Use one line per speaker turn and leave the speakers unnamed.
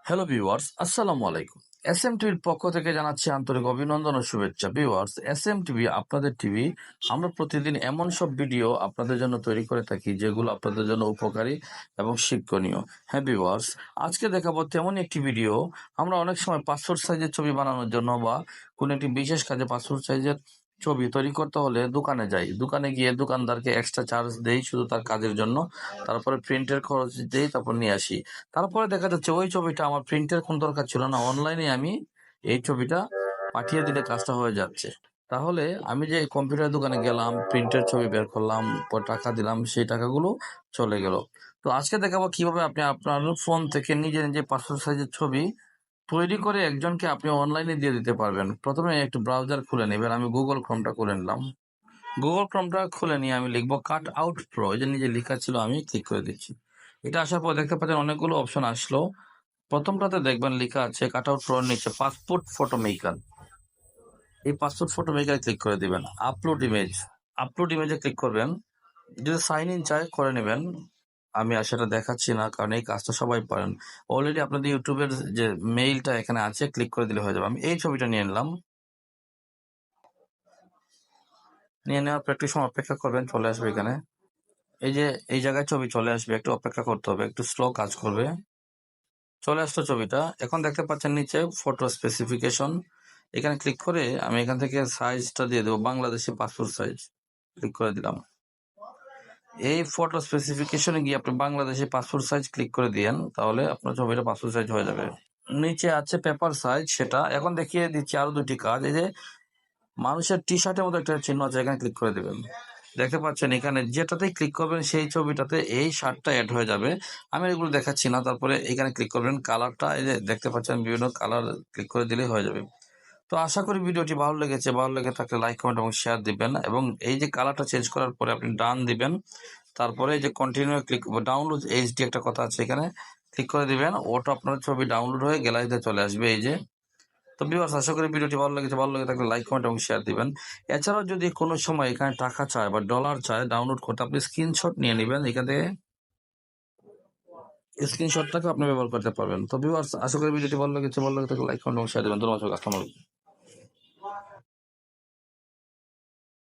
Hello viewers, আসসালামু আলাইকুম। S M টিভির পক্ষ থেকে জানাচ্ছি আন্তরিক অভিনন্দন ও শুভেচ্ছা। ভিউয়ার্স, এস এম টিভি আপনাদের টিভি। আমরা প্রতিদিন এমন সব ভিডিও আপনাদের জন্য তৈরি করে থাকি যেগুলো আপনাদের জন্য উপকারী এবং শিক্ষণীয়। হ্যাঁ ভিউয়ার্স, আজকে দেখাবো তেমনই একটি ভিডিও। আমরা অনেক সময় পাসপোর্ট সাইজের ছবি বানানোর জন্য বা কোনো একটি বিশেষ কাজে পাসপোর্ট সাইজের ছবি তৈরি করতে হলে দোকানে যাই। দোকানে গিয়ে দোকানদারকে এক্সট্রা চার্জ দেই শুধু তার কাজের জন্য। তারপরে প্রিন্টের খরচ দেই, তারপর নিয়ে আসি। তারপরে দেখা যাচ্ছে ওই ছবিটা আমার প্রিন্টের কোনো দরকার ছিল না, অনলাইনে আমি এই ছবিটা পাঠিয়ে দিলে কাজটা হয়ে যাচ্ছে। তাহলে আমি যে কম্পিউটার দোকানে গেলাম, প্রিন্টের ছবি বের করলাম, পর টাকা দিলাম, সেই টাকাগুলো চলে গেল। তো আজকে দেখাবো কিভাবে আপনি আপনার ফোন থেকে নিজে নিজে পাসপোর্ট সাইজের ছবি তৈরি করে একজনকে আপনি অনলাইনে দিয়ে দিতে পারবেন। প্রথমে একটু ব্রাউজার খুলে নেবেন। আমি গুগল ক্রোমটা খুলে নিলাম। গুগল ক্রোমটা খুলে নিয়ে আমি লিখবো কাট আউট প্রো। এই যে নিচে লেখা ছিল, আমি ক্লিক করে দিচ্ছি। এটা আসার পর দেখতে পাচ্ছেন অনেকগুলো অপশন আসলো। প্রথমটাতে দেখবেন লেখা আছে কাট আউট প্রোর নিচে পাসপোর্ট ফটো মেকার। এই পাসপোর্ট ফটো মেকারে ক্লিক করে দিবেন। আপলোড ইমেজে ক্লিক করবেন। যদি সাইন ইন চায় করে নেবেন। আমি আর সেটা দেখাচ্ছি না, কারণ এই কাজটা সবাই পারেন। অলরেডি আপনাদের ইউটিউবের যে মেইলটা এখানে আছে, ক্লিক করে দিলে হয়ে যাবে। আমি এই ছবিটা নিয়ে নিলাম। নিয়ে নেওয়ার পর একটু সময় অপেক্ষা করবেন, চলে আসবে এখানে। এই যে এই জায়গায় ছবি চলে আসবে, একটু অপেক্ষা করতে হবে, একটু স্লো কাজ করবে। চলে আসলো ছবিটা। এখন দেখতে পাচ্ছেন নিচে ফটো স্পেসিফিকেশন। এখানে ক্লিক করে আমি এখান থেকে সাইজটা দিয়ে দেবো বাংলাদেশি পাসপোর্ট সাইজ। ক্লিক করে দিলাম। এই ফটো স্পেসিফিকেশনে গিয়ে আপনি বাংলাদেশি পাসপোর্ট সাইজ ক্লিক করে দিয়েন, তাহলে আপনার ছবিটা পাসপোর্ট সাইজ হয়ে যাবে। নিচে আছে পেপার সাইজ, সেটা এখন দেখিয়ে দিচ্ছি আরো দুটি কাজ। এই যে মানুষের টি শার্টের মতো একটা চিহ্ন আছে, এখানে ক্লিক করে দেবেন। দেখতে পাচ্ছেন এখানে যেটাতেই ক্লিক করবেন সেই ছবিটাতে এই শার্টটা অ্যাড হয়ে যাবে। আমি এগুলো দেখাচ্ছি না। তারপরে এখানে ক্লিক করবেন, কালারটা এই যে দেখতে পাচ্ছেন বিভিন্ন কালার ক্লিক করে দিলেই হয়ে যাবে। তো আশা করি ভিডিওটি ভালো লেগেছে। ভালো লেগে থাকলে লাইক, কমেন্ট এবং শেয়ার দিবেন। এবং এই যে কালারটা চেঞ্জ করার পরে আপনি ডান দিবেন। তারপরে এই যে কন্টিনিউ ক্লিক, ডাউনলোড এইচডি একটা কথা আছে, এখানে ক্লিক করে দিবেন। ওটা আপনার ছবি ডাউনলোড হয়ে গ্যালারিতে চলে আসবে। এই যে, তো ভিউয়ার্স, আশা করি ভিডিওটি ভালো লেগেছে। ভালো লেগে থাকলে লাইক, কমেন্ট এবং শেয়ার দিবেন। এছাড়াও যদি কোনো সময় এখানে টাকা চায় বা ডলার চায় ডাউনলোড করতে, আপনি স্ক্রিনশট নিয়ে নেবেন। এখান থেকে স্ক্রিনশটটাকে আপনি ব্যবহার করতে পারবেন। তো ভিউয়ার্স, আশা করি ভিডিওটি ভালো লেগেছে। ভালো লেগে থাকলে লাইক, কমেন্ট এবং শেয়ার দিবেন। ধন্যবাদ। আসসালামু আলাইকুম।